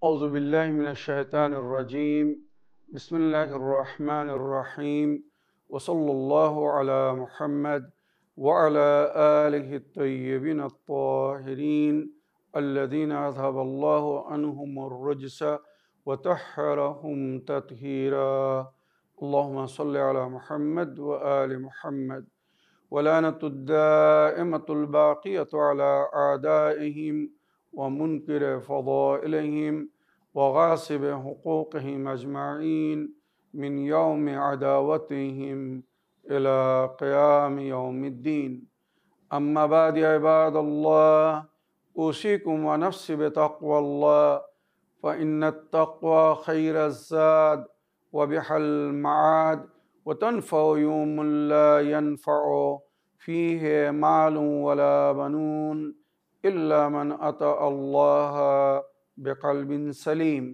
أعوذ بالله من الشيطان الرجيم بسم الله الرحمن الرحيم وصلى الله على محمد وعلى آله الطيبين الطاهرين الذين أذهب الله عنهم الرجس وطهرهم تطهيرا اللهم صل على محمد وآل محمد ولعنة الدائمة الباقية على أعدائهم ومنكر فضائلهم وغاصب حقوقهم أجمعين من يوم عداوتهم إلى قيام يوم الدين أما بعد يا عباد الله أوصيكم ونفسي بتقوى الله فإن التقوى خير الزاد وبها المعاد وتنفع يوم لا ينفع فيه مال ولا بنون إلا من أتى الله بقلب سليم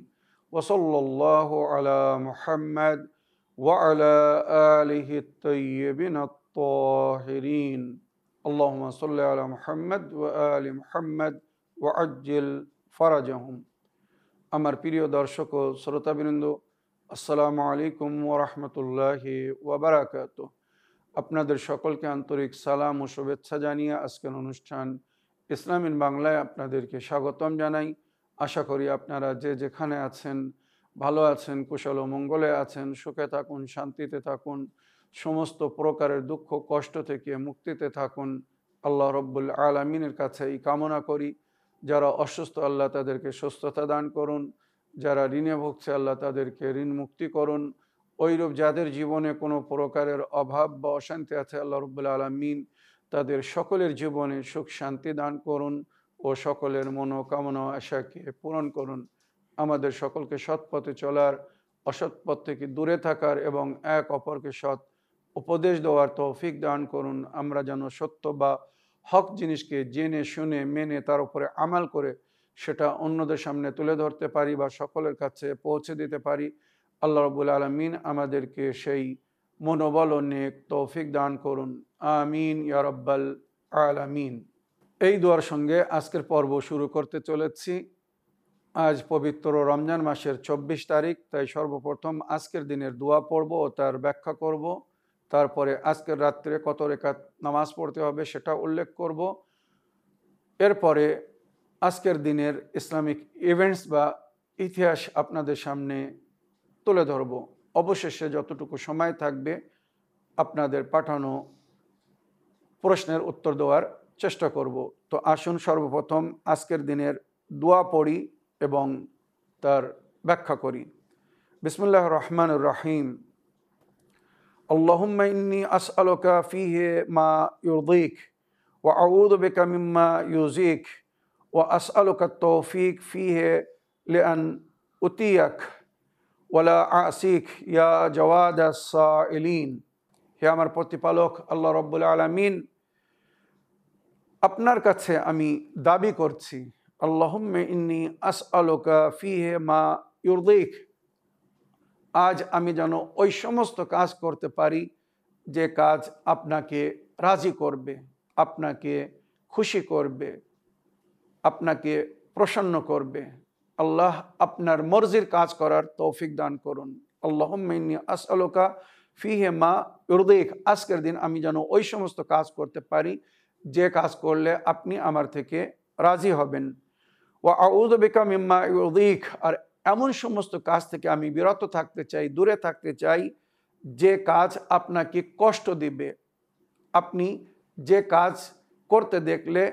وصلى الله على محمد وعلى آله الطيبين الطاهرين اللهم صل على محمد وآل محمد وعجل فرجهم আমার প্রিয় দর্শক ও শ্রোতাবৃন্দ আসসালামু আলাইকুম ওয়া রাহমাতুল্লাহি ওয়া বারাকাতুহু। আপনাদের সকলকে আন্তরিক সালাম ও শুভেচ্ছা জানিয়ে আজকের অনুষ্ঠান ইসলাম ইন বাংলায় আপনাদেরকে স্বাগতম জানাই। আশা করি আপনারা যে যেখানে আছেন ভালো আছেন, কুশল ও মঙ্গলে আছেন, সুখে থাকুন, শান্তিতে থাকুন, সমস্ত প্রকারের দুঃখ কষ্ট থেকে মুক্তিতে থাকুন। আল্লাহ রব্বুল আলামিনের কাছে এই কামনা করি। যারা অসুস্থ আল্লাহ তাদেরকে সুস্থতা দান করুন, যারা ঋণে ভুগছে আল্লাহ তাদেরকে ঋণ মুক্তি করুন। ওইরূপ যাদের জীবনে কোনো প্রকারের অভাব বা অশান্তি আছে আল্লাহ রব্বুল আলামিন তাদের সকলের জীবনে সুখ শান্তি দান করুন ও সকলের মনোকামনা আশাকে পূরণ করুন। আমাদের সকলকে সৎ পথে চলার, অসৎ পথ থেকে দূরে থাকার এবং এক অপরকে সৎ উপদেশ দেওয়ার তৌফিক দান করুন। আমরা যেন সত্য বা হক জিনিসকে জেনে শুনে মেনে তার উপরে আমাল করে সেটা অন্যদের সামনে তুলে ধরতে পারি বা সকলের কাছে পৌঁছে দিতে পারি। আল্লাহ রাব্বুল আলামিন আমাদেরকে সেই মনোবল ও নেক তৌফিক দান করুন, আমিন ইয়া রাব্বাল আলামিন। এই দোয়ার সঙ্গে আজকের পর্ব শুরু করতে চলেছি। আজ পবিত্র রমজান মাসের 24 তারিখ, তাই সর্বপ্রথম আজকের দিনের দোয়া পড়ব ও তার ব্যাখ্যা করব। তারপরে আজকের রাত্রে কত রেকাত নামাজ পড়তে হবে সেটা উল্লেখ করব। এরপরে আজকের দিনের ইসলামিক ইভেন্টস বা ইতিহাস আপনাদের সামনে তুলে ধরব। অবশেষে যতটুকু সময় থাকবে আপনাদের পাঠানো প্রশ্নের উত্তর দেওয়ার চেষ্টা করব। তো আসুন সর্বপ্রথম আজকের দিনের দোয়া পড়ি এবং তার ব্যাখ্যা করি। বিসমিল্লাহির রহমানির রহিম। আল্লাহুম্মা ইন্নী আসআলুকা ফীহি মা ইউরদীক ওয়া আউযু বিকা মিম্মা ইউযীক ওয়া আসআলুকা আত-তাওফীক ফীহি লিআন উতিয়াক ওয়া লা আসিক ইয়া জাওয়াদাস সাইলিন। হে আমার প্রতিপালক আল্লাহ রাব্বুল আলামিন, আপনার কাছে আমি দাবি করছি, আল্লাহুম্মা ইন্নী আসআলুকা ফীহি মা ইউরদীক, আজ আমি যেন ওই সমস্ত কাজ করতে পারি যে কাজ আপনাকে রাজি করবে, আপনাকে খুশি করবে, আপনাকে প্রসন্ন করবে। আল্লাহ আপনার মর্জির কাজ করার তৌফিক দান করুন। আল্লাহুম্মা ইন্নী আসআলুকা ফীহি মা ইউরদীক, আজকের দিন আমি যেন ওই সমস্ত কাজ করতে পারি যে কাজ করলে আপনি আমার থেকে রাজি হবেন। ওয়া আউযু বিকা মিম্মা ইউরদীক, আর এমন সমস্ত কাজ থেকে আমি বিরত থাকতে চাই, দূরে থাকতে চাই যে কাজ আপনাকে কষ্ট দিবে। আপনি যে কাজ করতে দেখলে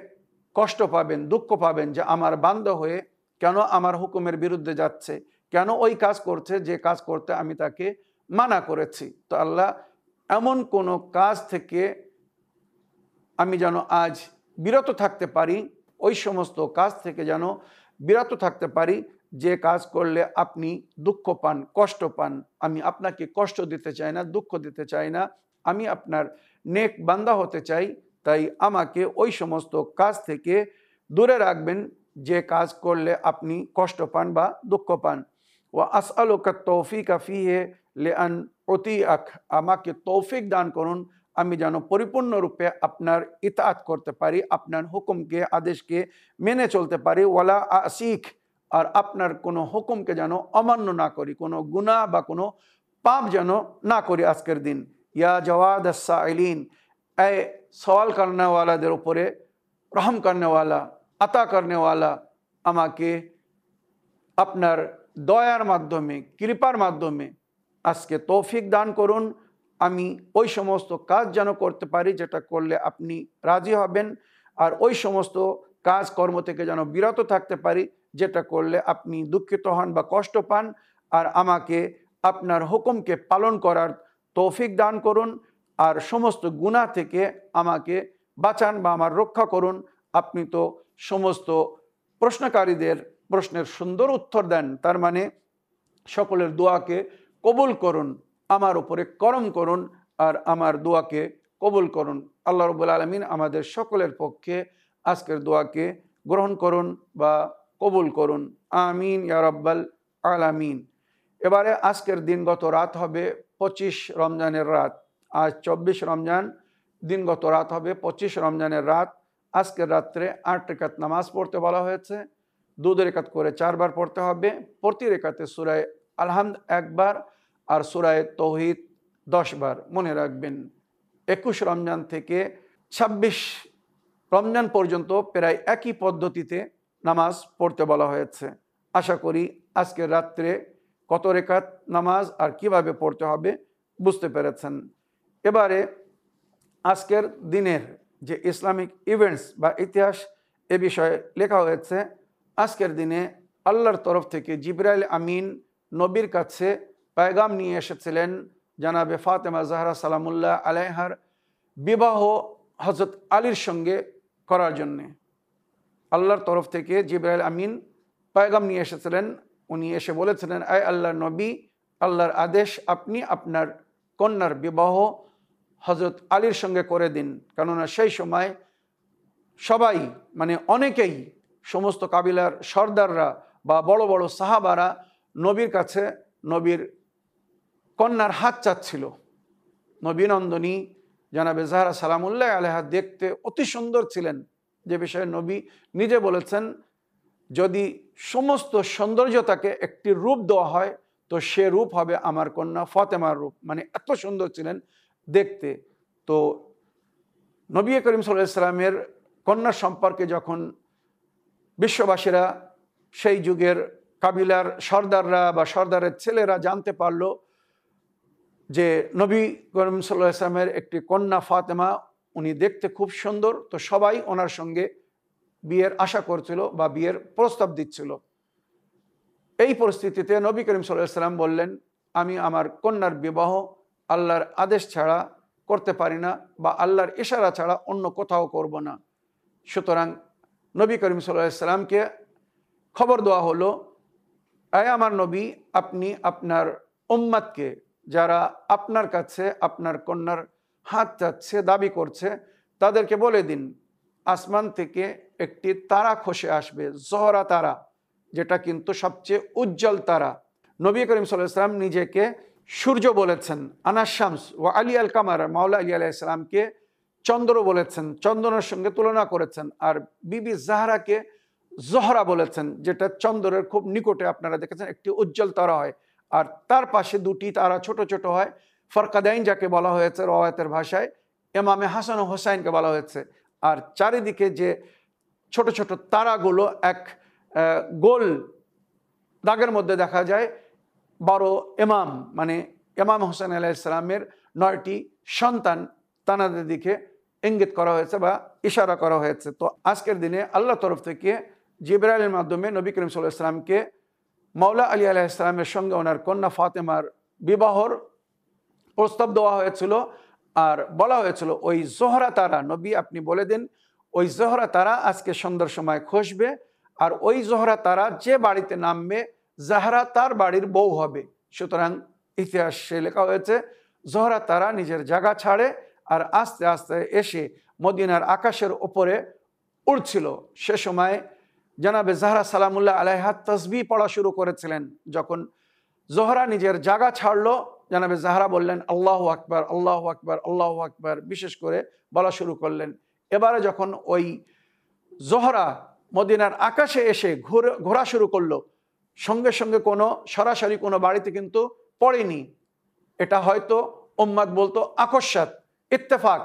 কষ্ট পাবেন, দুঃখ পাবেন যে আমার বান্দা হয়ে কেন আমার হুকুমের বিরুদ্ধে যাচ্ছে, কেন ওই কাজ করছে যে কাজ করতে আমি তাকে মানা করেছি। তো আল্লাহ এমন কোনো কাজ থেকে আমি যেন আজ বিরত থাকতে পারি, ওই সমস্ত কাজ থেকে যেন বিরত থাকতে পারি যে কাজ করলে আপনি দুঃখ পান, কষ্ট পান। আমি আপনাকে কষ্ট দিতে চাই না, দুঃখ দিতে চাই না, আমি আপনার নেক বান্দা হতে চাই। তাই আমাকে ওই সমস্ত কাজ থেকে দূরে রাখবেন যে কাজ করলে আপনি কষ্ট পান বা দুঃখ পান। ওয়া আসআলুকা আত-তাওফীকা ফীহি লিআন উতিয়াক, আমাকে তৌফিক দান করুন আমি যেন পরিপূর্ণরূপে আপনার ইতাআত করতে পারি, আপনার হুকুমকে, আদেশকে মেনে চলতে পারি। ওয়ালা আসিক, আর আপনার কোনো হুকুমকে যেন অমান্য না করি, কোনো গুনাহ বা কোনো পাপ যেন না করি আজকের দিন। ইয়া জওয়াদ আস-সাইলিন, এ সওয়াল করনেওয়ালাদের উপরে রহম করনেওয়ালা, আতা করনেওয়ালা, আমাকে আপনার দয়ার মাধ্যমে, কৃপার মাধ্যমে আজকে তৌফিক দান করুন। আমি ওই সমস্ত কাজ যেন করতে পারি যেটা করলে আপনি রাজি হবেন, আর ওই সমস্ত কাজ কর্ম থেকে যেন বিরত থাকতে পারি যেটা করলে আপনি দুঃখিত হন বা কষ্ট পান। আর আমাকে আপনার হুকুমকে পালন করার তৌফিক দান করুন, আর সমস্ত গুনাহ থেকে আমাকে বাঁচান বা আমার রক্ষা করুন। আপনি তো সমস্ত প্রশ্নকারীদের প্রশ্নের সুন্দর উত্তর দেন, তার মানে সকলের দোয়াকে কবুল করুন, আমার উপরে করম করুন আর আমার দোয়াকে কবুল করুন। আল্লাহ রাব্বুল আলামিন আমাদের সকলের পক্ষে আজকের দোয়াকে গ্রহণ করুন বা কবুল করুন। আমিন ইয়া রাব্বাল আলামিন। এবারে আজকের দিনগত রাত হবে 25 রমজানের রাত। আজ 24 রমজান, দিনগত রাত হবে 25 রমজানের রাত। আজকের রাত্রে 8 রাকাত নামাজ পড়তে বলা হয়েছে। 2 রেকাত করে 4 বার পড়তে হবে। প্রতি রেকাতে সূরা আল-হামদ 1 বার আর সূরা তাওহীদ 10 বার। মনে রাখবেন 21 রমজান থেকে 26 রমজান পর্যন্ত প্রায় একই পদ্ধতিতে নামাজ পড়তে বলা হয়েছে। আশা করি আজকের রাত্রে কত রেকাত নামাজ আর কিভাবে পড়তে হবে বুঝতে পেরেছেন। এবারে আজকের দিনের যে ইসলামিক ইভেন্টস বা ইতিহাস এ বিষয়ে লেখা হয়েছে। আজকের দিনে আল্লাহর তরফ থেকে জিবরাইল আমিন নবীর কাছে পেগাম নিয়ে এসেছিলেন জানাবে ফাতেমা জাহরা সালামুল্লাহ আলাইহার বিবাহ হযরত আলীর সঙ্গে করার জন্যে। আল্লাহর তরফ থেকে জিবরাইল আমিন পেগাম নিয়ে এসেছিলেন। উনি এসে বলেছিলেন, আয় আল্লাহর নবী, আল্লাহর আদেশ আপনি আপনার কন্যার বিবাহ হযরত আলীর সঙ্গে করে দিন। কেননা সেই সময় সবাই মানে অনেকেই, সমস্ত কাবিলার সর্দাররা বা বড় বড় সাহাবারা নবীর কাছে নবীর কন্যার হাত চাচ্ছিল। নবী নন্দনী জানাবে জাহরা সালামুল্লাহ আলাইহা দেখতে অতি সুন্দর ছিলেন, যে বিষয়ে নবী নিজে বলেছেন, যদি সমস্ত সৌন্দর্যতাকে একটি রূপ দেওয়া হয় তো সে রূপ হবে আমার কন্যা ফাতেমার রূপ। মানে এত সুন্দর ছিলেন দেখতে। তো নবী করিম সাল্লাল্লাহু আলাইহি ওয়াসাল্লামের কন্যা সম্পর্কে যখন বিশ্ববাসীরা, সেই যুগের কাবিলার সর্দাররা বা সর্দারের ছেলেরা জানতে পারল যে নবী করিম সাল্লাল্লাহু আলাইহি ওয়াসাল্লামের একটি কন্যা ফাতেমা, উনি দেখতে খুব সুন্দর, তো সবাই ওনার সঙ্গে বিয়ের আশা করছিল বা বিয়ের প্রস্তাব দিচ্ছিল। এই পরিস্থিতিতে নবী করিম সাল্লাল্লাহু আলাইহি ওয়াসাল্লাম বললেন, আমি আমার কন্যার বিবাহ আল্লাহর আদেশ ছাড়া করতে পারি না বা আল্লাহর ইশারা ছাড়া অন্য কোথাও করব না। সুতরাং নবী করিম সাল্লাল্লাহু আলাইহি ওয়াসাল্লামকে খবর দেওয়া হলো, আয় আমার নবী, আপনি আপনার উম্মতকে, যারা আপনার কাছে আপনার কন্যার হাত চাচ্ছে, দাবি করছে, তাদেরকে বলে দিন আসমান থেকে একটি তারা খসে আসবে, জোহরা তারা, যেটা কিন্তু সবচেয়ে উজ্জ্বল তারা। নবী করিম সাল্লাল্লাহু আলাইহি ওয়াসাল্লাম নিজেকে সূর্য বলেছেন, আনা শামস ওয়া আলী আল কামার, মাওলা আলী আলাইহিস সালামকে চন্দ্র বলেছেন, চন্দ্রের সঙ্গে তুলনা করেছেন। আর বিবি জাহরাকে জোহরা বলেছেন, যেটা চন্দ্রের খুব নিকটে, আপনারা দেখেছেন একটি উজ্জ্বল তারা হয়, আর তার পাশে দুটি তারা ছোট ছোট হয়। ফরকাদাইন যাকে বলা হয়েছে রওয়ায়াতের ভাষায়, ইমামে হাসান ও হোসাইনকে বলা হয়েছে। আর চারিদিকে যে ছোট ছোট তারাগুলো এক গোল দাগের মধ্যে দেখা যায়। 12 ইমাম, মানে ইমাম হোসেন আলাইহিস সালামের 9টি সন্তান, তানাদের দিকে ইঙ্গিত করা হয়েছে বা ইশারা করা হয়েছে। তো আজকের দিনে আল্লাহর তরফ থেকে জিবরাইলের মাধ্যমে নবী করিম সাল্লাল্লাহু আলাইহি ওয়াসাল্লামকে মাওলা আলী আলাইহিস সালামের সঙ্গে ওনার কন্যা ফাতেমার বিবাহর প্রস্তাব দেওয়া হয়েছিল। আর বলা হয়েছিল, ওই জোহরা তারা, নবী আপনি বলে দিন ওই জোহরা তারা আজকে সন্ধ্যার সময় খসবে, আর ওই জোহরা তারা যে বাড়িতে নামবে জাহরা তার বাড়ির বউ হবে। সুতরাং ইতিহাসে লেখা হয়েছে, জোহরা তারা নিজের জায়গা ছাড়ে আর আস্তে আস্তে এসে মদিনার আকাশের ওপরে উড়ছিল। সে সময় জানাবে জাহরা সালামুল্লাহ আলাইহা তাসবিহ পড়া শুরু করেছিলেন। যখন জোহরা নিজের জায়গা ছাড়লো, জানাবে জাহরা বললেন আল্লাহু আকবার, আল্লাহু আকবার, আল্লাহু আকবার, বিশেষ করে বলা শুরু করলেন। এবারে যখন ওই জোহরা মদিনার আকাশে এসে ঘোরা শুরু করলো, সঙ্গে সঙ্গে সরাসরি কোনো বাড়িতে কিন্তু পড়েনি। এটা হয়তো উম্মাদ বলতো আকস্মাত, ইত্তেফাক,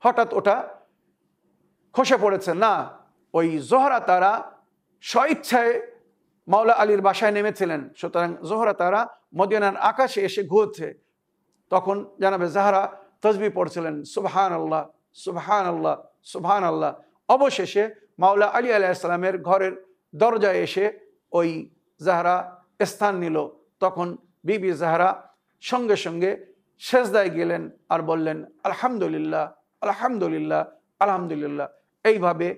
হঠাৎ ওটা খসে পড়েছে না, ওই জোহরা তারা স্বইচ্ছায় মাওলা আলীর বাসায় নেমেছিলেন। সুতরাং জোহরা তারা মদিনার আকাশে এসে ঘুরছে। তখন জানাবে জাহরা তসবিহ পড়ছিলেন, সুবহান আল্লাহ, সুবহান আল্লাহ, সুবহান আল্লাহ। অবশেষে মাওলা আলী আলাইহিসসালামের ঘরের দরজায় এসে ওই জাহরা স্থান নিল। তখন বিবি জাহরা সঙ্গে সঙ্গে সেজদায় গেলেন আর বললেন আলহামদুলিল্লাহ, আলহামদুলিল্লাহ, আলহামদুলিল্লাহ। এইভাবে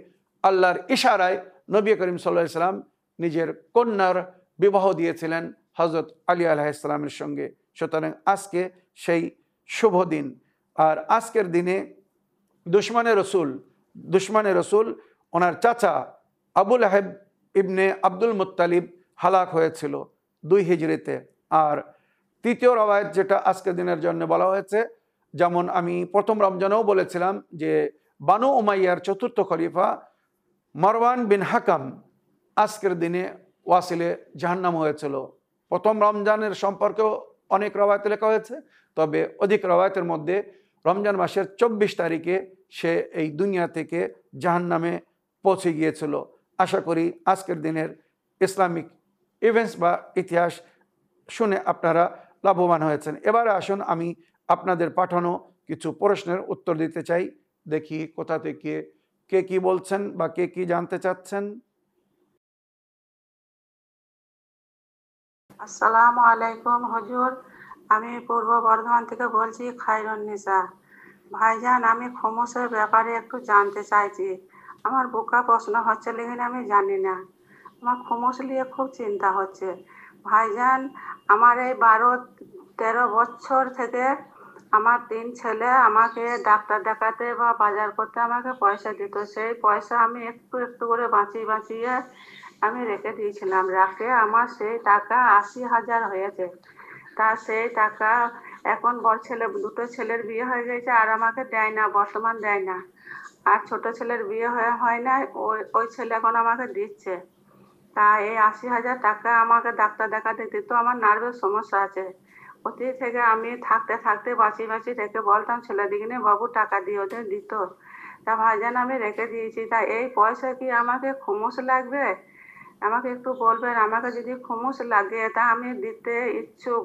আল্লাহর ইশারায় নবী করিম সাল্লাল্লাহু আলাইহি সাল্লাম নিজের কন্যার বিবাহ দিয়েছিলেন হযরত আলী আলাইহিসসালামের সঙ্গে। সুতরাং আজকে সেই শুভ দিন। আর আজকের দিনে দুশমনে রসুল ওনার চাচা আবু লাহাব ইবনে আব্দুল মুত্তালিব হালাক হয়েছিল 2 হিজরিতে। আর তৃতীয় রওয়ায়াত যেটা আজকের দিনের জন্য বলা হয়েছে, যেমন আমি প্রথম রমজানেও বলেছিলাম যে বানু উমাইয়ার চতুর্থ খলিফা মারওয়ান বিন হাকাম আজকের দিনে ওয়াসিলে জাহান্নাম হয়েছিল। প্রথম রমজানের সম্পর্কেও অনেক রওয়ায়াতে লেখা হয়েছে, তবে অধিক রওয়ায়াতের মধ্যে রমজান মাসের 24 তারিখে সে এই দুনিয়া থেকে জাহান্নামে পৌঁছে গিয়েছিল। আশা করি আজকের দিনের ইসলামিক ইভেন্টস বা ইতিহাস শুনে আপনারা লাভবান হয়েছেন। এবারে আসুন আমি আপনাদের পাঠানো কিছু প্রশ্নের উত্তর দিতে চাই। দেখি কোথা থেকে কে কি বলছেন বা কে কি জানতে চাচ্ছেন। আসসালামু আলাইকুম হুজুর, আমি পূর্ব বর্ধমান থেকে বলছি খায়রুন্নিসা। ভাইজান, আমি খুমুসের ব্যাপারে একটু জানতে চাইছি। আমার বোকা প্রশ্ন হচ্ছে, লেকিন আমি জানি না। আমার খুমুস নিয়ে খুব চিন্তা হচ্ছে ভাইজান। আমার এই 12-13 বছর থেকে আমার 3 ছেলে আমাকে ডাক্তার দেখাতে বা বাজার করতে আমাকে পয়সা দিত। সেই পয়সা আমি একটু একটু করে বাঁচিয়ে আমি রেখে দিয়েছিলাম। আমার সেই টাকা 80,000 হয়েছে। তা সেই টাকা এখন দুটো ছেলের বিয়ে হয়ে গেছে আর আমাকে দেয় না, বর্তমান দেয় না। আর ছোট ছেলের বিয়ে হয় না, ওই ছেলে এখন আমাকে দিচ্ছে। তা এই 80,000 টাকা আমাকে ডাক্তার দেখাতে দিত। আমার নার্ভের সমস্যা আছে। অতীত থেকে আমি থাকতে বাঁচিয়ে রেখে বলতাম ছেলেদিকে, বাবু টাকা দিয়ে, ওদের দিত। তা ভাইজান আমি রেখে দিয়েছি। তা এই পয়সা কি আমাকে খুমুস লাগবে? আমাকে একটু বলবেন। আমাকে যদি খুমুস লাগে তা আমি দিতে ইচ্ছুক,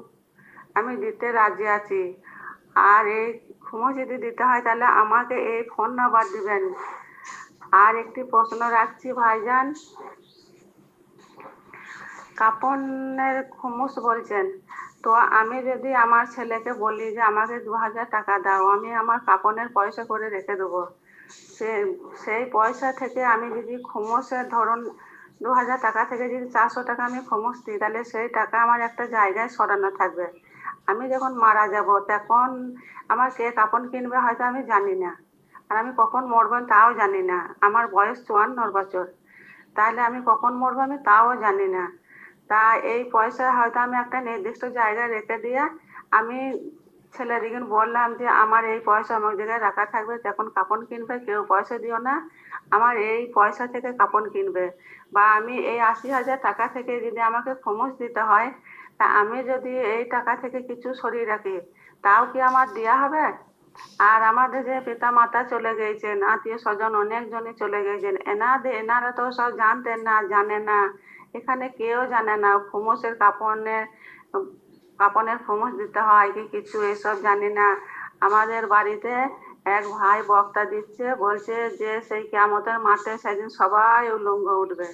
আমি দিতে রাজি আছি। আর এই খুমুস যদি দিতে হয় তাহলে আমাকে এই ফোন নাম্বার দিবেন। আর একটি প্রশ্ন রাখছি ভাইজান, কাপনের খুমুস বলছেন, তো আমি যদি আমার ছেলেকে বলি যে আমাকে 2,000 টাকা দাও, আমি আমার কাপনের পয়সা করে রেখে দেবো, সেই পয়সা থেকে আমি যদি খুমুসের ধরুন 2,000 টাকা থেকে যদি 400 টাকা আমি খুমুস দিই, তাহলে সেই টাকা আমার একটা জায়গায় সরানো থাকবে। আমি যখন মারা যাব তখন আমার কে কাপন কিনবে হয়তো আমি জানি না, আর আমি কখন মরবো তাও জানি না। আমার বয়স 54 বছর, তাহলে আমি কখন মরবো আমি তাও জানি না। তা এই পয়সা হয়তো আমি একটা নির্দিষ্ট জায়গায় রেখে দিয়ে আমি ছেলেদিকে বললাম যে আমার এই পয়সা আমার জায়গায় রাখা থাকবে, তখন কাপন কিনবে, কেউ পয়সা দিও না, আমার এই পয়সা থেকে কাপন কিনবে। বা আমি এই 80,000 টাকা থেকে যদি আমাকে খুমুস দিতে হয়, তা আমি যদি এই টাকা থেকে কিছু সরিয়ে রাখি, তাও কি আমার দেওয়া হবে? আর আমাদের যে পিতা মাতা চলে গেছেন, আত্মীয় স্বজন অনেকজনই চলে গেছেন, এনারা তো সব জানতেন না, জানে না। এখানে কেউ জানে না খুমুসের কাপনের খুমুস দিতে হয় কি কিছু, এসব জানি না। আমাদের বাড়িতে এক ভাই বক্তা দিচ্ছে, বলছে যে সেই কিয়ামতের মাঠে সেদিন সবাই উলঙ্গ উঠবে।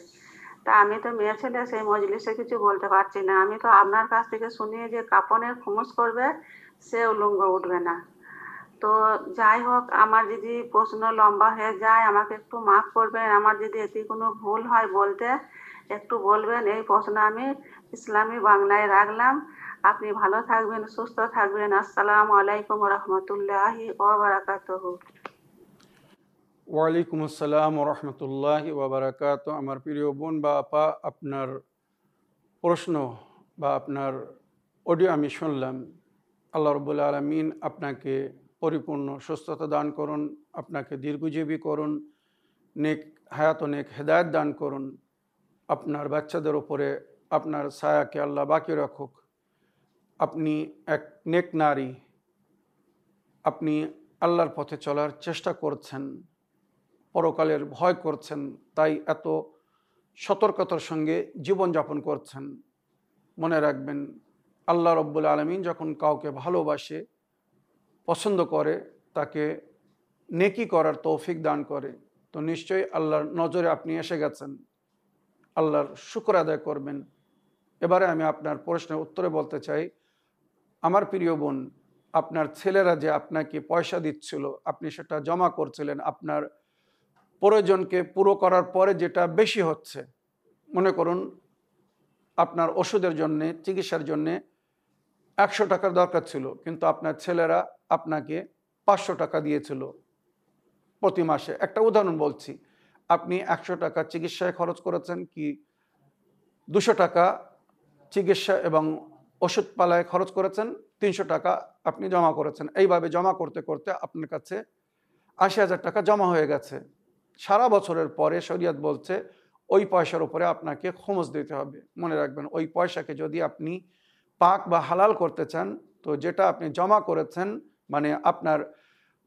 তা আমি তো মেয়ে ছেলে, সেই মজলিসে কিছু বলতে পারছি না। আমি তো আপনার কাছ থেকে শুনিয়ে যে কাপনের খুমুস করবে সে উলঙ্গ উঠবে না। তো যাই হোক, আমার যদি প্রশ্ন লম্বা হয়ে যায় আমাকে একটু মাফ করবেন। আমার যদি এতে কোনো ভুল হয় বলতে একটু বলবেন। এই প্রশ্ন আমি ইসলামী বাংলায় রাখলাম। আপনি ভালো থাকবেন, সুস্থ থাকবেন। আসসালামু আলাইকুম রহমতুল্লাহি ওয়া বারাকাতুহু। ওয়ালাইকুম আসসালাম রহমতুল্লাহি ওয়া বারাকাতু। আমার প্রিয় বোন বা আপা, আপনার প্রশ্ন বা আপনার অডিও আমি শুনলাম। আল্লাহ রাব্বুল আলামিন আপনাকে পরিপূর্ণ সুস্থতা দান করুন, আপনাকে দীর্ঘজীবী করুন, নেক হায়াত অনেক হেদায়েত দান করুন। আপনার বাচ্চাদের উপরে আপনার ছায়াকে আল্লাহ বাকি রাখুক। আপনি এক নেক নারী, আপনি আল্লাহর পথে চলার চেষ্টা করছেন, পরকালের ভয় করছেন, তাই এত সতর্কতার সঙ্গে জীবনযাপন করছেন। মনে রাখবেন, আল্লাহ রব্বুল আলামিন যখন কাউকে ভালোবাসে, পছন্দ করে, তাকে নেকি করার তৌফিক দান করে। তো নিশ্চয়ই আল্লাহর নজরে আপনি এসে গেছেন, আল্লাহর শুকর আদায় করবেন। এবারে আমি আপনার প্রশ্নের উত্তরে বলতে চাই, আমার প্রিয় বোন, আপনার ছেলেরা যে আপনাকে পয়সা দিচ্ছিল, আপনি সেটা জমা করছিলেন, আপনার প্রয়োজনকে পুরো করার পরে যেটা বেশি হচ্ছে, মনে করুন আপনার ওষুধের জন্যে, চিকিৎসার জন্যে 100 টাকার দরকার ছিল, কিন্তু আপনার ছেলেরা আপনাকে 500 টাকা দিয়েছিল প্রতি মাসে। একটা উদাহরণ বলছি, আপনি 100 টাকা চিকিৎসায় খরচ করেছেন, কি 200 টাকা চিকিৎসা এবং ওষুধ পালায় খরচ করেছেন, 300 টাকা আপনি জমা করেছেন। এইভাবে জমা করতে করতে আপনার কাছে 80,000 টাকা জমা হয়ে গেছে। সারা বছরের পরে শরীয়ত বলছে ওই পয়সার উপরে আপনাকে খুমুস দিতে হবে। মনে রাখবেন, ওই পয়সাকে যদি আপনি পাক বা হালাল করতে চান, তো যেটা আপনি জমা করেছেন, মানে আপনার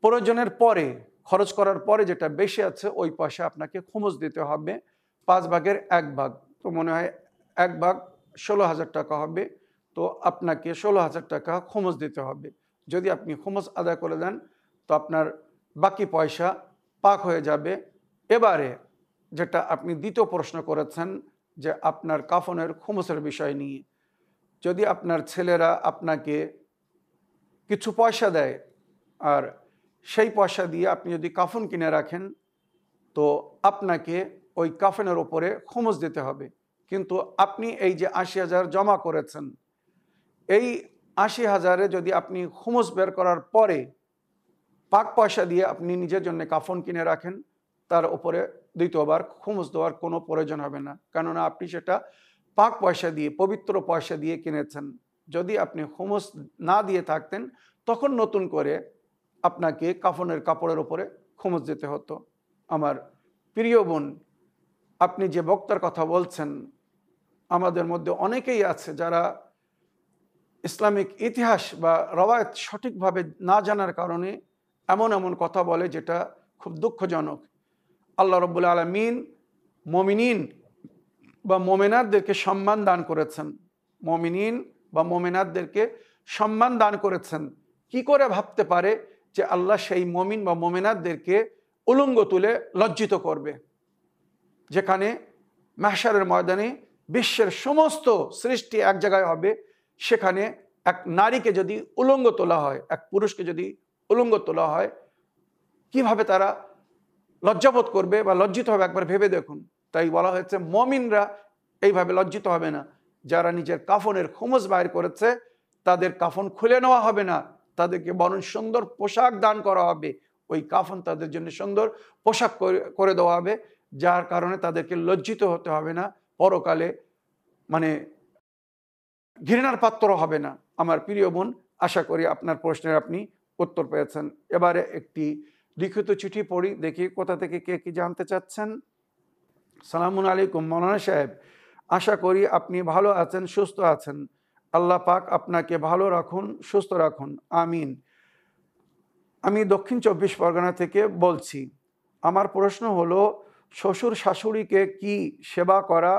প্রয়োজনের পরে, খরচ করার পরে যেটা বেশি আছে, ওই পয়সা আপনাকে খুমুস দিতে হবে 5 ভাগের 1 ভাগ। তো মনে হয় 1 ভাগ 16,000 টাকা হবে। তো আপনাকে 16,000 টাকা খুমুস দিতে হবে। যদি আপনি খুমুস আদায় করে দেন, তো আপনার বাকি পয়সা পাক হয়ে যাবে। এবারে যেটা আপনি দ্বিতীয় প্রশ্ন করেছেন, যে আপনার কাফনের খুমুসের বিষয় নিয়ে, যদি আপনার ছেলেরা আপনাকে কিছু পয়সা দেয়, আর সেই পয়সা দিয়ে আপনি যদি কাফন কিনে রাখেন, তো আপনাকে ওই কাফনের ওপরে খুমুস দিতে হবে। কিন্তু আপনি এই যে 80,000 জমা করেছেন, এই 80,000-এ যদি আপনি খুমুস বের করার পরে পাক পয়সা দিয়ে আপনি নিজের জন্য কাফন কিনে রাখেন, তার উপরে দ্বিতীয়বার খুমুস দেওয়ার কোনো প্রয়োজন হবে না, কেননা আপনি সেটা পাক পয়সা দিয়ে, পবিত্র পয়সা দিয়ে কিনেছেন। যদি আপনি খুমুস না দিয়ে থাকতেন, তখন নতুন করে আপনাকে কাফনের কাপড়ের উপরে খুমুস দিতে হতো। আমার প্রিয় বোন, আপনি যে বক্তার কথা বলছেন, আমাদের মধ্যে অনেকেই আছে যারা ইসলামিক ইতিহাস বা রওয়ায়াত সঠিকভাবে না জানার কারণে এমন এমন কথা বলে, যেটা খুব দুঃখজনক। আল্লাহ রব্বুল আলামিন মুমিনিন বা মোমেনাতদেরকে সম্মান দান করেছেন, মুমিনিন বা মোমেনাতদেরকে সম্মান দান করেছেন। কি করে ভাবতে পারে যে আল্লাহ সেই মুমিন বা মোমেনাতদেরকে উলঙ্গ তুলে লজ্জিত করবে? যেখানে মাহশারের ময়দানে বিশ্বের সমস্ত সৃষ্টি এক জায়গায় হবে, সেখানে এক নারীকে যদি উলঙ্গ তোলা হয়, এক পুরুষকে যদি উলঙ্গ তোলা হয়, কিভাবে তারা লজ্জাবোধ করবে বা লজ্জিত হবে, একবার ভেবে দেখুন। তাই বলা হয়েছে, মুমিনরা এইভাবে লজ্জিত হবে না। যারা নিজের কাফনের খুমুস বাইর করেছে, তাদের কাফন খুলে নেওয়া হবে না, তাদেরকে বরং সুন্দর পোশাক দান করা হবে। ওই কাফন তাদের জন্য সুন্দর পোশাক করে দেওয়া হবে, যার কারণে তাদেরকে লজ্জিত হতে হবে না, পরকালে মানে ঘৃণার পাত্র হবে না। আমার প্রিয় বোন, আশা করি আপনার প্রশ্নের আপনি উত্তর পেয়েছেন। এবারে একটি লিখিত চিঠি পড়ি, দেখি কোথা থেকে কে কি জানতে চাচ্ছেন। সালামুন আলাইকুম মৌলানা সাহেব, আশা করি আপনি ভালো আছেন, সুস্থ আছেন। আল্লাহ পাক আপনাকে ভালো রাখুন, সুস্থ রাখুন, আমিন। আমি দক্ষিণ 24 পরগনা থেকে বলছি। আমার প্রশ্ন হলো, শ্বশুর শাশুড়িকে কি সেবা করা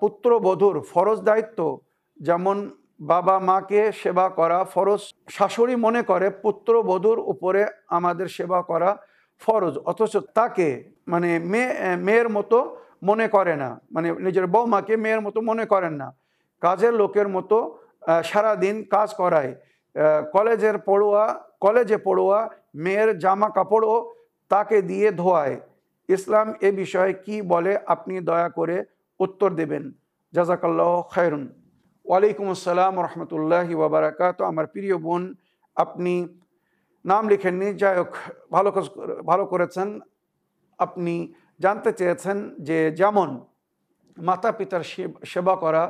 পুত্রবধূর ফরজ দায়িত্ব? যেমন বাবা মাকে সেবা করা ফরজ, শাশুড়ি মনে করে পুত্রবধূর উপরে আমাদের সেবা করা ফরজ, অথচ তাকে মানে মেয়ের মতো মনে করে না, মানে নিজের বৌমাকে মেয়ের মতো মনে করেন না, কাজের লোকের মতো সারাদিন কাজ করায়। কলেজে পড়ুয়া মেয়ের জামা কাপড়ও তাকে দিয়ে ধোয়ায়। ইসলাম এ বিষয়ে কি বলে, আপনি দয়া করে উত্তর দেবেন। জাযাকাল্লাহ খায়রুন। ওয়ালাইকুম আসসালাম রহমতুল্লাহি ওয়া বারাকাতুহু। আমার প্রিয় বোন, আপনি নাম লিখেননি, যাই হোক, ভালো করেছেন। আপনি জানতে চেয়েছেন যে যেমন মাতা পিতার সেবা করা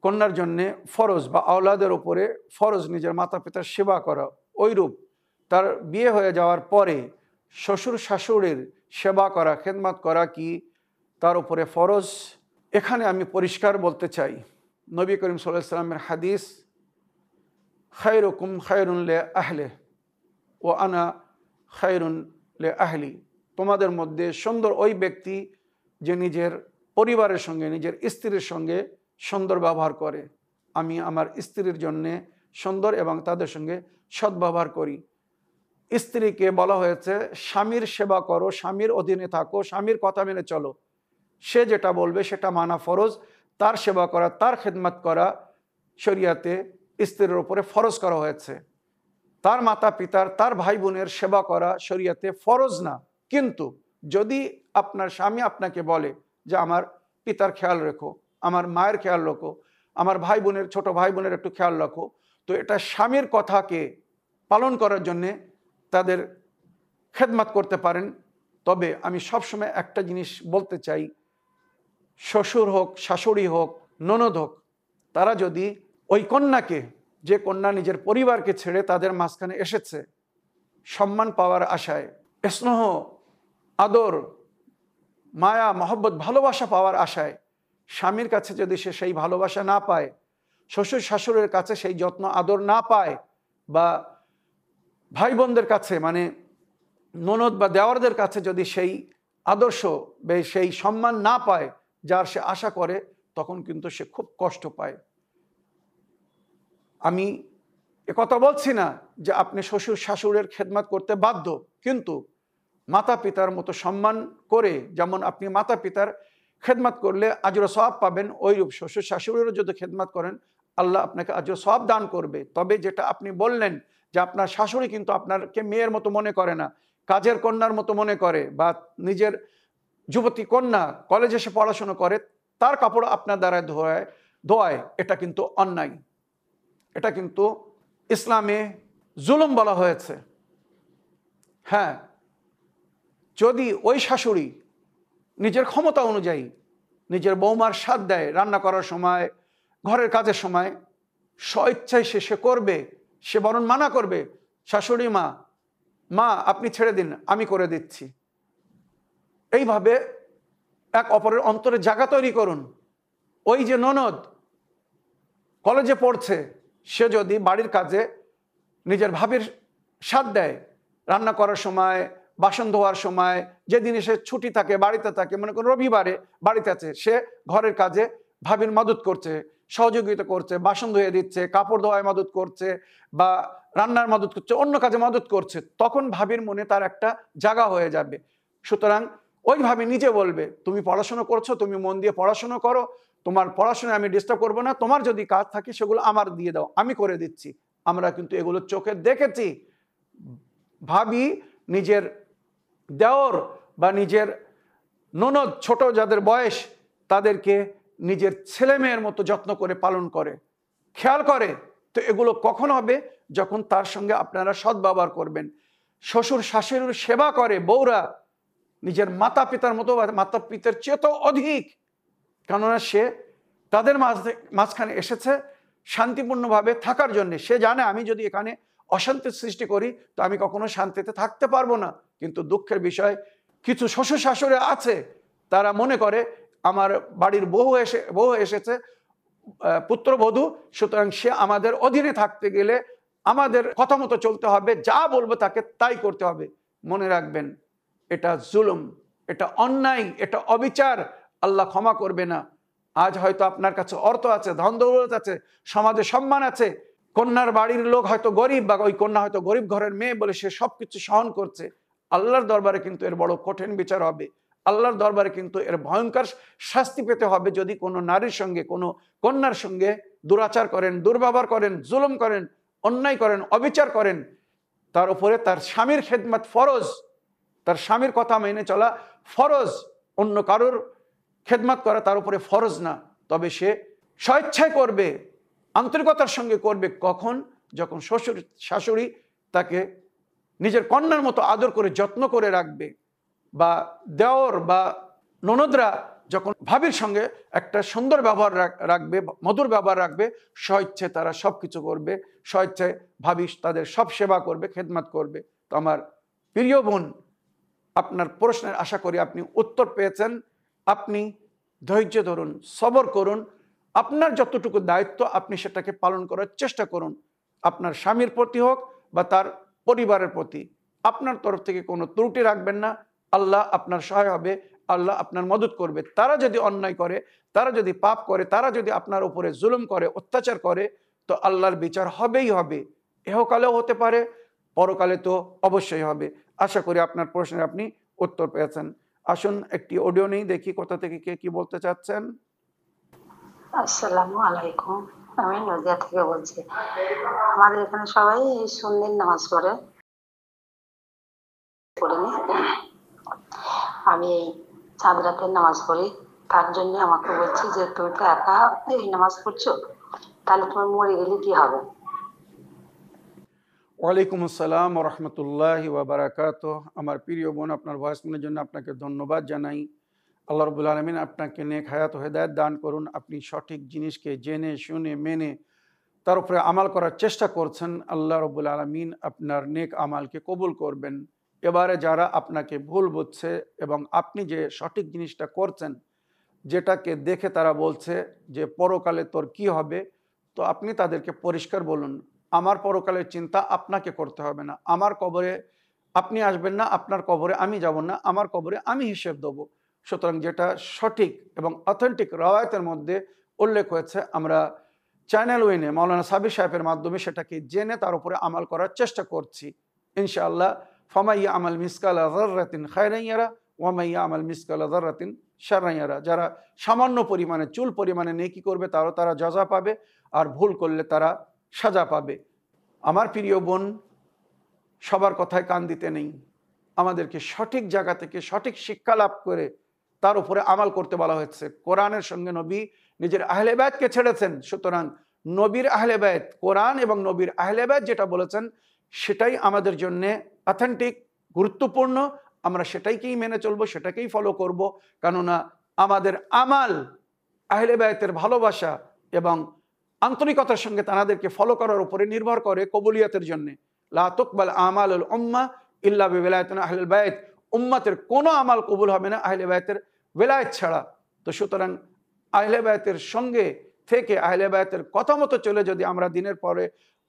কন্যার জন্যে ফরজ, বা আওলাদের ওপরে ফরজ নিজের মাতা পিতার সেবা করা, ওইরূপ তার বিয়ে হয়ে যাওয়ার পরে শ্বশুর শাশুড়ির সেবা করা, খেদমত করা কি তার উপরে ফরজ? এখানে আমি পরিষ্কার বলতে চাই, নবী করিম সাল্লাল্লাহু আলাইহি ওয়াসাল্লামের হাদিস, খায়রুকুম খায়রুন লি আহলি ওয়া আনা খায়রুন লি আহলি, তোমাদের মধ্যে সুন্দর ওই ব্যক্তি যে নিজের পরিবারের সঙ্গে, নিজের স্ত্রীর সঙ্গে সুন্দর ব্যবহার করে। আমি আমার স্ত্রীর জন্যে সুন্দর এবং তাদের সঙ্গে সদ্ব্যবহার করি। স্ত্রীকে বলা হয়েছে স্বামীর সেবা করো, স্বামীর অধীনে থাকো, স্বামীর কথা মেনে চলো, সে যেটা বলবে সেটা মানা ফরজ। তার সেবা করা, তার খেদমত করা শরিয়াতে স্ত্রীর উপরে ফরজ করা হয়েছে। তার মাতা পিতার, তার ভাই বোনের সেবা করা শরিয়াতে ফরজ না। কিন্তু যদি আপনার স্বামী আপনাকে বলে যে আমার পিতার খেয়াল রেখো, আমার মায়ের খেয়াল রাখো, আমার ভাই বোনের, ছোট ভাই বোনের একটু খেয়াল রাখো, তো এটা স্বামীর কথাকে পালন করার জন্যে তাদের খেদমত করতে পারেন। তবে আমি সবসময় একটা জিনিস বলতে চাই, শ্বশুর হোক, শাশুড়ি হোক, ননদ হোক, তারা যদি ওই কন্যাকে, যে কন্যা নিজের পরিবারকে ছেড়ে তাদের মাঝখানে এসেছে সম্মান পাওয়ার আশায়, স্নেহ, আদর, মায়া, মহব্বত, ভালোবাসা পাওয়ার আশায়, স্বামীর কাছে যদি সে সেই ভালোবাসা না পায়, শ্বশুর শাশুড়ির কাছে সেই যত্ন আদর না পায়, বা ভাই বোনদের কাছে মানে ননদ বা দেওয়ারদের কাছে যদি সেই আদর্শ বা সেই সম্মান না পায় যার সে আশা করে, তখন কিন্তু সে খুব কষ্ট পায়। আমি একথা বলছি না যে আপনি শ্বশুর শাশুড়ের খেদমত করতে বাধ্য, কিন্তু মাতা পিতার মতো সম্মান করে, যেমন আপনি মাতা পিতার খেদমত করলে আজর সওয়াব পাবেন, ওইরূপ শ্বশুর শাশুড়িরও যদি খেদমত করেন আল্লাহ আপনাকে আজর সওয়াব দান করবে। তবে যেটা আপনি বললেন যে আপনার শাশুড়ি কিন্তু আপনাকে মেয়ের মতো মনে করে না, কাজের কন্যার মতো মনে করে, বা নিজের যুবতী কন্যা কলেজে এসে পড়াশোনা করে, তার কাপড় আপনার দ্বারা ধোয়ায়, এটা কিন্তু অন্যায়, এটা কিন্তু ইসলামে জুলুম বলা হয়েছে। হ্যাঁ, যদি ওই শাশুড়ি নিজের ক্ষমতা অনুযায়ী নিজের বৌমার সাথ দেয়, রান্না করার সময়, ঘরের কাজের সময়, স্বইচ্ছায় সে করবে, সে বরং মানা করবে, শাশুড়ি মা আপনি ছেড়ে দিন, আমি করে দিচ্ছি। এইভাবে এক অপরের অন্তরে জায়গা তৈরি করুন। ওই যে ননদ কলেজে পড়ছে, সে যদি বাড়ির কাজে নিজের ভাবির সাথ দেয়, রান্না করার সময়, বাসন ধোয়ার সময়, যেদিন সে ছুটি থাকে, বাড়িতে থাকে, মনে করুন রবিবারে বাড়িতে আছে, সে ঘরের কাজে ভাবির মদত করছে, সহযোগিতা করছে, বাসন ধুয়ে দিচ্ছে, কাপড় ধোয়ায় মদত করছে, বা রান্নার মদত করছে, অন্য কাজে মদত করছে, তখন ভাবির মনে তার একটা জায়গা হয়ে যাবে। সুতরাং ওই ভাবি নিজে বলবে, তুমি পড়াশোনা করছো, তুমি মন দিয়ে পড়াশোনা করো, তোমার পড়াশোনায় আমি ডিস্টার্ব করবো না, তোমার যদি কাজ থাকে সেগুলো আমার দিয়ে দাও, আমি করে দিচ্ছি। আমরা কিন্তু এগুলো চোখে দেখেছি। ভাবি নিজের দেওর বা নিজের ননদ, ছোট যাদের বয়স, তাদেরকে নিজের ছেলে মেয়ের মতো যত্ন করে পালন করে, খেয়াল করে। তো এগুলো কখন হবে? যখন তার সঙ্গে আপনারা সদ্ব্যবহার করবেন। শ্বশুর শাশুড়ির সেবা করে বউরা নিজের মাতা পিতার মতো, মাতা পিতার চেয়ে তো অধিক, কেননা সে তাদের মাঝখানে এসেছে শান্তিপূর্ণভাবে থাকার জন্য। সে জানে আমি যদি এখানে অশান্তির সৃষ্টি করি তো আমি কখনো শান্তিতে থাকতে পারবো না। কিন্তু দুঃখের বিষয়, কিছু শ্বশুর শাশুড়ি আছে, তারা মনে করে আমার বাড়ির বউ এসেছে, পুত্রবধূ, সুতরাং সে আমাদের অধীনে থাকতে গেলে আমাদের কথা মতো চলতে হবে, যা বলবো তাকে তাই করতে হবে। মনে রাখবেন, এটা জুলুম, এটা অন্যায়, এটা অবিচার, আল্লাহ ক্ষমা করবে না। আজ হয়তো আপনার কাছে অর্থ আছে, ধন দৌলত আছে, সমাজে সম্মান আছে, কন্যার বাড়ির লোক হয়তো গরিব, বা ওই কন্যা হয়তো গরিব ঘরের মেয়ে বলে সে সবকিছু সহন করছে। আল্লাহর দরবারে কিন্তু এর বড় কঠিন বিচার হবে। আল্লাহর দরবারে কিন্তু এর ভয়ঙ্কর শাস্তি পেতে হবে যদি কোনো নারীর সঙ্গে, কোনো কন্যার সঙ্গে দুরাচার করেন, দুর্ব্যবহার করেন, জুলুম করেন, অন্যায় করেন, অবিচার করেন। তার উপরে তার স্বামীর খেদমত ফরজ, তার স্বামীর কথা মেনে চলা ফরজ, অন্য কারোর খেদমত করা তার উপরে ফরজ না। তবে সে স্বেচ্ছায় করবে, আন্তরিকতার সঙ্গে করবে। কখন? যখন শ্বশুর শাশুড়ি তাকে নিজের কন্যার মতো আদর করে যত্ন করে রাখবে, বা দেওর বা ননদরা যখন ভাবির সঙ্গে একটা সুন্দর ব্যবহার রাখবে, মধুর ব্যবহার রাখবে, স্বেচ্ছায় তারা সব কিছু করবে, স্বেচ্ছায় ভাবি তাদের সব সেবা করবে, খেদমত করবে। তো আমার প্রিয় বোন, আপনার প্রশ্নের আশা করি আপনি উত্তর পেয়েছেন। আপনি ধৈর্য ধরুন, সবর করুন, আপনার যতটুকু দায়িত্ব আপনি সেটাকে পালন করার চেষ্টা করুন। আপনার স্বামীর প্রতি হোক বা তার পরিবারের প্রতি, আপনার তরফ থেকে কোনো ত্রুটি রাখবেন না। আল্লাহ আপনার সহায় হবে, আল্লাহ আপনার মদত করবে। তারা যদি অন্যায় করে, তারা যদি পাপ করে, তারা যদি আপনার উপরে জুলুম করে, অত্যাচার করে, তো আল্লাহর বিচার হবেই হবে। এহকালেও হতে পারে, পরকালে তো অবশ্যই হবে। আশা করি আপনার প্রশ্নের আপনি উত্তর পেয়েছেন। আসুন একটি অডিও নেই, দেখি কোথা থেকে কে কি বলতে চাচ্ছেন। আসসালামু আলাইকুম, আমি নদিয়া থেকে বলছি। আমাদের এখানে সবাই সুন্নির নামাজ পড়ে, পড়িনি। আমি এই চাঁদ রাতের নামাজ পড়ি, তার জন্য আমাকে বলছি যে তুমি তো একা এই নামাজ পড়ছো, তাহলে তোমার মরে গেলে কি হবে? ওয়ালাইকুম আসসালাম ওয়া রাহমাতুল্লাহি ওয়া বারাকাতুহু। আমার প্রিয় বোন, আপনার ভয়েসগুলোর জন্য আপনাকে ধন্যবাদ জানাই। আল্লাহ রাব্বুল আলামিন আপনাকে নেক হায়াত ও হেদায়েত দান করুন। আপনি সঠিক জিনিসকে জেনে শুনে মেনে তার উপরে আমাল করার চেষ্টা করছেন। আল্লাহ রাব্বুল আলামিন আপনার নেক আমালকে কবুল করবেন। এবারে যারা আপনাকে ভুল বুঝছে এবং আপনি যে সঠিক জিনিসটা করছেন, যেটাকে দেখে তারা বলছে যে পরকালে তোর কি হবে, তো আপনি তাদেরকে পরিষ্কার বলুন, আমার পরকালের চিন্তা আপনাকে করতে হবে না। আমার কবরে আপনি আসবেন না, আপনার কবরে আমি যাব না, আমার কবরে আমি হিসেব দেবো। সুতরাং যেটা সঠিক এবং অথেন্টিক রওয়ায়াতের মধ্যে উল্লেখ হয়েছে, আমরা চ্যানেল ওয়েনে মাওলানা সাবির সাহেবের মাধ্যমে সেটাকে জেনে তার উপরে আমাল করার চেষ্টা করছি ইনশাআল্লাহ। ফামাইয়া আমাল মিসকালা যাররাতিন খায়রান ইয়ারা ওয়া মাইয়া আমাল মিসকালা যাররাতিন শাররান ইয়ারা। যারা সামান্য পরিমাণে, চুল পরিমাণে নেকি করবে তারা জাযা পাবে, আর ভুল করলে তারা সাজা পাবে। আমার প্রিয় বোন, সবার কথায় কান দিতে নেই। আমাদেরকে সঠিক জায়গা থেকে সঠিক শিক্ষা লাভ করে তার উপরে আমাল করতে বলা হয়েছে। কোরআনের সঙ্গে নবী নিজের আহলে বায়তকে ছেড়েছেন। সুতরাং নবীর আহলে বায়ত, কোরআন এবং নবীর আহলে বায়ত যেটা বলেছেন সেটাই আমাদের জন্য অথেন্টিক, গুরুত্বপূর্ণ। আমরা সেটাইকেই মেনে চলবো, সেটাকেই ফলো করব। কেননা আমাদের আমাল আহলে বায়তের ভালোবাসা এবং আন্তরিকতার সঙ্গে তাদেরকে ফলো করার উপরে নির্ভর করে কবুলিয়তের জন্য। লা তুকবাল আমালুল উম্মাহ ইল্লা বিওলায়াতিন আহলিল বায়ত। উম্মতের কোনো আমাল কবুল হবে না আহলে বায়তের ওলায়াত ছাড়া। তো সুতরাং আহলে বায়তের সঙ্গে থেকে আহলে বায়তের কথা মতো চলে যদি আমরা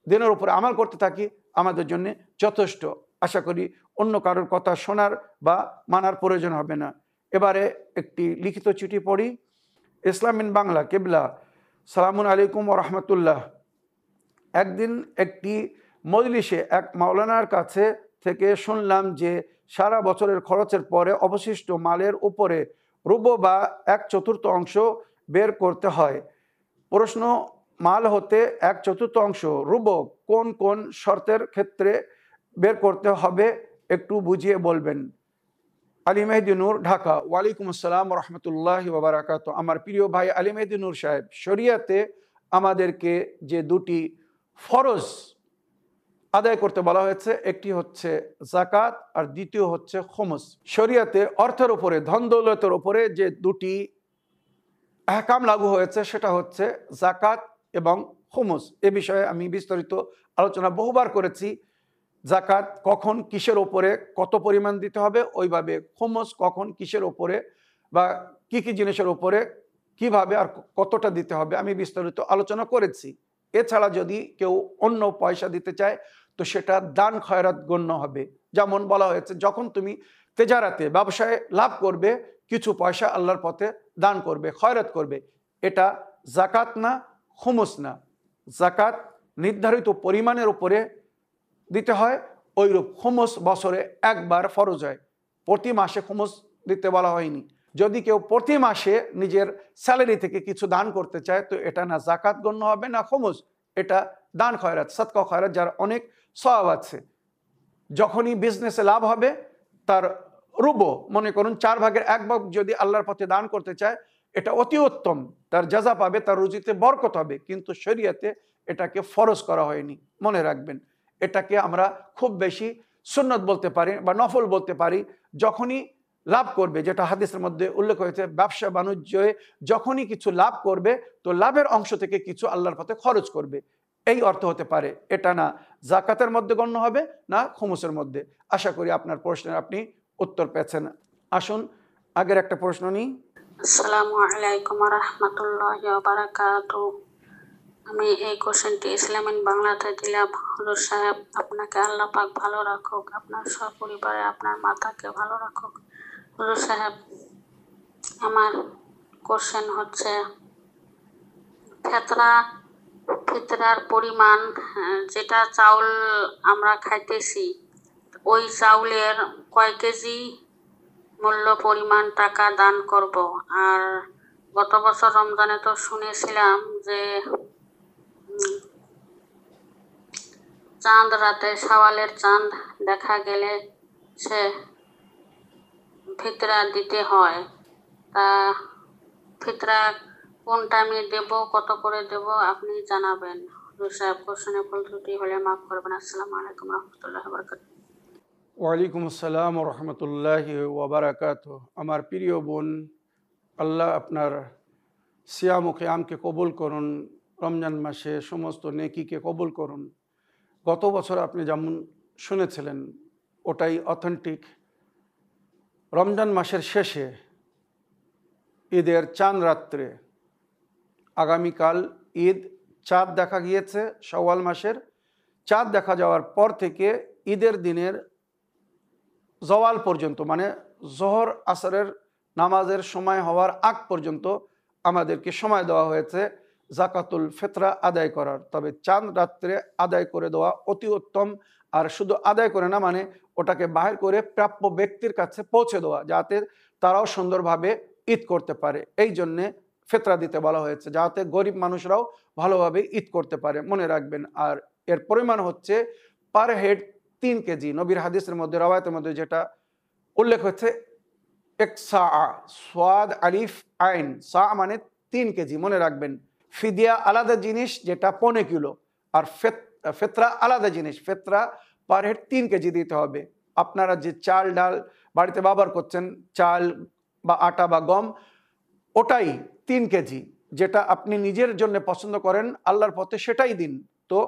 দিনের উপরে আমাল করতে থাকি, আমাদের জন্য যথেষ্ট। আশা করি অন্য কারোর কথা শোনার বা মানার প্রয়োজন হবে না। এবারে একটি লিখিত চিঠি পড়ি। ইসলাম ইন বাংলা, কেবলা, সালামুন আলাইকুম ওয়া রাহমাতুল্লাহ। একদিন একটি মজলিসে এক মাওলানার কাছে থেকে শুনলাম যে সারা বছরের খরচের পরে অবশিষ্ট মালের উপরে রুবো বা 1/4 অংশ বের করতে হয়। প্রশ্ন, মাল হতে 1/4 অংশ রুবো কোন কোন শর্তের ক্ষেত্রে বের করতে হবে একটু বুঝিয়ে বলবেন। আলী মেহেদি নূর, ঢাকা। ওয়ালাইকুম আসসালাম ওয়া রাহমাতুল্লাহি ওয়া বারাকাতুহু। আমার প্রিয় ভাই আলী মেহেদি নূর সাহেব, শরিয়াতে আমাদেরকে যে দুটি ফরজ আদায় করতে বলা হয়েছে, একটি হচ্ছে যাকাত আর দ্বিতীয় হচ্ছে খুমুস। শরিয়াতে অর্থের উপরে, ধন দৌলতের উপরে যে দুটি আহকাম লাগু হয়েছে সেটা হচ্ছে যাকাত এবং খুমুস। এ বিষয়ে আমি বিস্তারিত আলোচনা বহুবার করেছি। যাকাত কখন কিসের ওপরে কত পরিমাণ দিতে হবে, ওইভাবে খুমুস কখন কিসের ওপরে বা কি কি জিনিসের ওপরে কিভাবে আর কতটা দিতে হবে আমি বিস্তারিত আলোচনা করেছি। এছাড়া যদি কেউ অন্য পয়সা দিতে চায় তো সেটা দান খয়রাত গণ্য হবে। যেমন বলা হয়েছে, যখন তুমি তেজারাতে, ব্যবসায় লাভ করবে, কিছু পয়সা আল্লাহর পথে দান করবে, খয়রাত করবে। এটা যাকাত না, খুমুস না। যাকাত নির্ধারিত পরিমাণের উপরে দিতে হয়, ওইরূপ খুমুস বছরে একবার ফরজ হয়। প্রতি মাসে খুমুস দিতে বলা হয়নি। যদি কেউ প্রতি মাসে নিজের স্যালারি থেকে কিছু দান করতে চায় তো এটা না যাকাত গণ্য হবে না খুমুস, এটা দান খয়রাত, সাদকা খয়রাত, যার অনেক সওয়াব আছে। যখনই বিজনেসে লাভ হবে তার রুবো, মনে করুন 1/4 যদি আল্লাহর পথে দান করতে চায়, এটা অতি উত্তম, তার জাযা পাবে, তার রুজিতে বরকত হবে। কিন্তু শরিয়াতে এটাকে ফরজ করা হয়নি, মনে রাখবেন। এটাকে আমরা খুব বেশি সুন্নত বলতে পারি বা নফল বলতে পারি। যখনই লাভ করবে, যেটা হাদিসের মধ্যে উল্লেখ হয়েছে, ব্যবসা বাণিজ্যে যখনই কিছু লাভ করবে তো লাভের অংশ থেকে কিছু আল্লাহর পথে খরচ করবে, এই অর্থ হতে পারে। এটা না যাকাতের মধ্যে গণ্য হবে না খুমুসের মধ্যে। আশা করি আপনার প্রশ্নের আপনি উত্তর পেয়েছেন। আসুন আগের একটা প্রশ্ন নিই। আসসালামু আলাইকুম ওয়া রাহমাতুল্লাহি ওয়া বারাকাতুহু। আমি এই কোশ্চেনটি ইসলামিন বাংলাতে দিলাম। হুজুর সাহেব, আপনাকে আল্লাহ পাক ভালো রাখুক, আপনার সপরিবারে আপনার মাতাকে ভালো রাখুক। হুজুর সাহেব, আমার কোশ্চেন হচ্ছে ফিতরার পরিমাণ, যেটা চাউল আমরা খাইতেছি, ওই চাউলের কয় কেজি মূল্য পরিমাণ টাকা দান করব? আর গত বছর রমজানে তো শুনেছিলাম যে চাঁদ রাতে শাওয়ালের চাঁদ দেখা গেলে সে ফিতরা দিতে হয়। তা ফিতরা কোন টাইমে দেব, কত করে দেব, আপনি জানাবেন। হুজুর সাহেব, কোশ্চেনে ভুল ত্রুটি হলে মাফ করবেন। আসসালামু আলাইকুম রহমতুল্লাহ বরকাত। ওয়ালাইকুম আসসালাম রহমতুল্লাহি ওয়াবারাকাতুহু। আমার প্রিয় বোন, আল্লাহ আপনার সিয়াম ও কিয়ামকে কবুল করুন, রমজান মাসে সমস্ত নেকিকে কবুল করুন। গত বছর আপনি যেমন শুনেছিলেন ওটাই অথেন্টিক। রমজান মাসের শেষে ঈদের চাঁদ রাত্রে, আগামীকাল ঈদ, চাঁদ দেখা গিয়েছে শাওয়াল মাসের। চাঁদ দেখা যাওয়ার পর থেকে ঈদের দিনের জওয়াল পর্যন্ত, মানে জোহর আসরের নামাজের সময় হওয়ার আগ পর্যন্ত আমাদেরকে সময় দেওয়া হয়েছে জাকাতুল ফিতরা আদায় করার। তবে চাঁদ রাত্রে আদায় করে দেওয়া অতি উত্তম। আর শুধু আদায় করে না, মানে ওটাকে বাহির করে প্রাপ্য ব্যক্তির কাছে পৌঁছে দেওয়া, যাতে তারাও সুন্দরভাবে ঈদ করতে পারে। এই জন্যে ফিতরা দিতে বলা হয়েছে, যাতে গরিব মানুষরাও ভালোভাবে ঈদ করতে পারে। মনে রাখবেন। আর এর পরিমাণ হচ্ছে পার হেড 3 কেজি। নবীর হাদিসের মধ্যে, রওয়ায়াতের মধ্যে যেটা উল্লেখ হচ্ছে, এক সা, সোয়াদ আলিফ আইন, সা মানে 3 কেজি। মনে রাখবেন, ফিদিয়া আলাদা জিনিস, যেটা 1.5 কিলো, আর ফিতরা আলাদা জিনিস। ফিতরা পার হেড 3 কেজি দিতে হবে। আপনারা যে চাল ডাল বাড়িতে ব্যবহার করছেন, চাল বা আটা বা গম, ওটাই 3 কেজি। যেটা আপনি নিজের জন্য পছন্দ করেন আল্লাহর পথে, সেটাই দিন। তো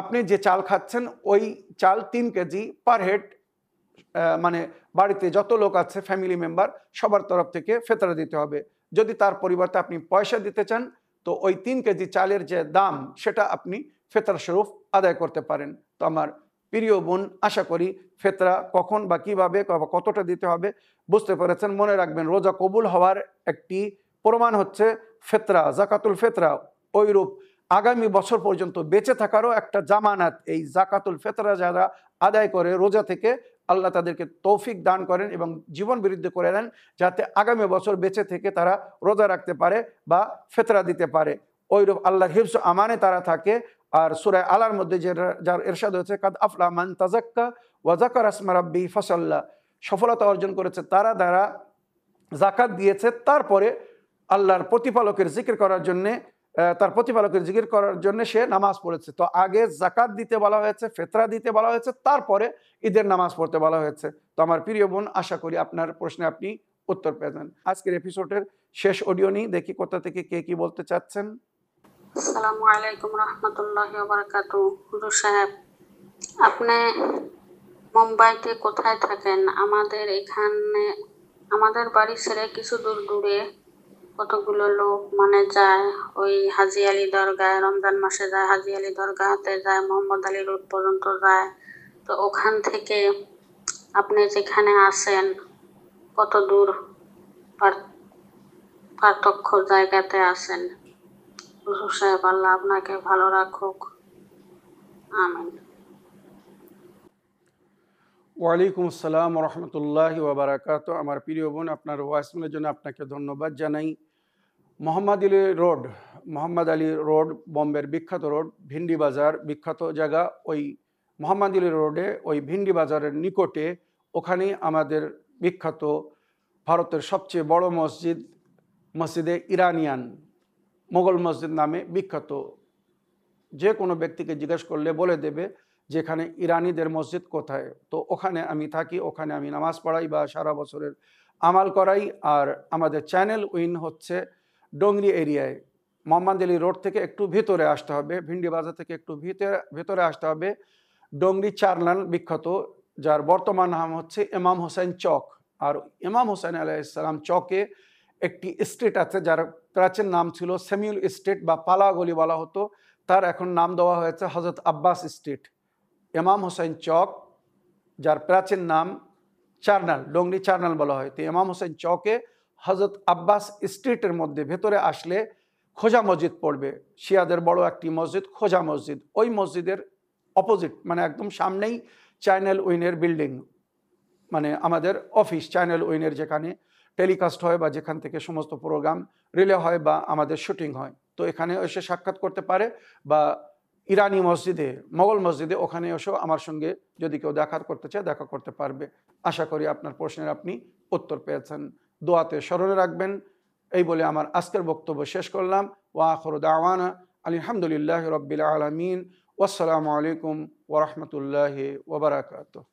আপনি যে চাল খাচ্ছেন ওই চাল 3 কেজি পার হেড, মানে বাড়িতে যত লোক আছে ফ্যামিলি মেম্বার, সবার তরফ থেকে ফিতরা দিতে হবে। যদি তার পরিবর্তে আপনি পয়সা দিতে চান, তো ওই 3 কেজি চালের যে দাম, সেটা আপনি ফিতরা স্বরূপ আদায় করতে পারেন। তো আমার প্রিয় বোন, আশা করি ফিতরা কখন বা কিভাবে বা কতটা দিতে হবে বুঝতে পেরেছেন। মনে রাখবেন, রোজা কবুল হওয়ার একটি প্রমাণ হচ্ছে ফিতরা, জাকাতুল ফিতরা। ওইরূপ আগামী বছর পর্যন্ত বেঁচে থাকারও একটা জামানাত এই জাকাতুল ফিতরা যারা আদায় করে রোজা থেকে, আল্লাহ তাদেরকে তৌফিক দান করেন এবং জীবন বৃদ্ধি করে দেন, যাতে আগামী বছর বেঁচে থেকে তারা রোজা রাখতে পারে বা ফিতরা দিতে পারে। ওইরূপ আল্লাহর হিফজ আমানে তারা থাকে। আর সূরা আলার মধ্যে যার ইরশাদ হয়েছে, কাদ আফলা মান তাযাক্কা ওয়া যাকারা ইসমা রাব্বিহি ফাসাল্লা, সফলতা অর্জন করেছে তারা যারা জাকাত দিয়েছে, তারপরে আল্লাহর প্রতিপালকের জিকির করার জন্যে, তার প্রতিপালকের জিকির করার জন্য সে নামাজ পড়েছে। তো আগে জাকাত দিতে বলা হয়েছে, ফিতরা দিতে বলা হয়েছে, তারপরে ঈদের নামাজ পড়তে বলা হয়েছে। তো আমার প্রিয় বোন, আশা করি আপনার প্রশ্নে আপনি উত্তর পেয়েছেন। আজকের এপিসোডের শেষ অডিও নিই, দেখি কোথা থেকে কে কি বলতে চাচ্ছেন। আসসালামু আলাইকুম রহমতুল্লাহি ওয়া বারাকাতুহু। হুজুর সাহেব, আপনি মুম্বাইতে কোথায় থাকেন? আমাদের এখানে, আমাদের বাড়ি ছেড়ে কিছু দূর দূরে কতগুলো লোক মানে যায় ওই হাজি আলী দরগায়, রমজান মাসে যায় হাজি আলী দরগাতে যায়, মোহাম্মদ আলী রোড পর্যন্ত যায়। তো ওখান থেকে আপনি যেখানে আছেন কত দূর পার্থক্য জায়গাতে আছেন? হুজুর সাহেব, আল্লাহ আপনাকে ভালো রাখুক, আমিন। ওয়ালাইকুম আসসালাম রহমতুল্লাহি ওয়াবারাকাতুহু। আমার প্রিয় বোন, আপনার ওয়াইসমেলের জন্য আপনাকে ধন্যবাদ জানাই। মোহাম্মদ আলী রোড বম্বের বিখ্যাত রোড, ভিন্ডি বাজার বিখ্যাত জায়গা। ওই মোহাম্মদ আলী রোডে, ওই ভিন্ডি বাজারের নিকটে, ওখানেই আমাদের বিখ্যাত ভারতের সবচেয়ে বড় মসজিদ, মসজিদে ইরানিয়ান, মোগল মসজিদ নামে বিখ্যাত। যে কোনো ব্যক্তিকে জিজ্ঞেস করলে বলে দেবে যেখানে ইরানিদের মসজিদ কোথায়। তো ওখানে আমি থাকি, ওখানে আমি নামাজ পড়াই বা সারা বছরের আমাল করাই। আর আমাদের চ্যানেল উইন হচ্ছে ডোংরি এরিয়ায়, মোহাম্মদ আলী রোড থেকে একটু ভিতরে আসতে হবে, ভিন্ডি বাজার থেকে একটু ভিতরে আসতে হবে। ডোংরি চারলান বিখ্যাত যার বর্তমান নাম হচ্ছে ইমাম হোসেন চক। আর ইমাম হোসেন আলাইহিস সালাম চকে একটি স্ট্রিট আছে যার প্রাচীন নাম ছিল স্যামুয়েল স্ট্রিট বা পালা গলি বলা হতো, তার এখন নাম দেওয়া হয়েছে হযরত আব্বাস স্ট্রিট। ইমাম হোসেন চক যার প্রাচীন নাম চারনাল, ডংরি চারনাল বলা হয়, তো ইমাম হোসেন চকে হযরত আব্বাস স্ট্রিটের মধ্যে ভেতরে আসলে খোজা মসজিদ পড়বে, শিয়াদের বড় একটি মসজিদ খোজা মসজিদ। ওই মসজিদের অপোজিট মানে একদম সামনেই চ্যানেল উইনের বিল্ডিং, মানে আমাদের অফিস চ্যানেল উইনের, যেখানে টেলিকাস্ট হয় বা যেখান থেকে সমস্ত প্রোগ্রাম রিলে হয় বা আমাদের শুটিং হয়। তো এখানে এসে সাক্ষাৎ করতে পারে, বা ইরানি মসজিদে, মোগল মসজিদে, ওখানে এসেও আমার সঙ্গে যদি কেউ দেখা করতে চায় দেখা করতে পারবে। আশা করি আপনার প্রশ্নের আপনি উত্তর পেয়েছেন। দোয়াতে স্মরণে রাখবেন। এই বলে আমার আজকের বক্তব্য শেষ করলাম। ওয়া আখিরু দাওয়ানা আলহামদুলিল্লাহি রাব্বিল আলামিন। ওয়াসসালামু আলাইকুম ওয়া রাহমাতুল্লাহি ওয়া বারাকাতুহু।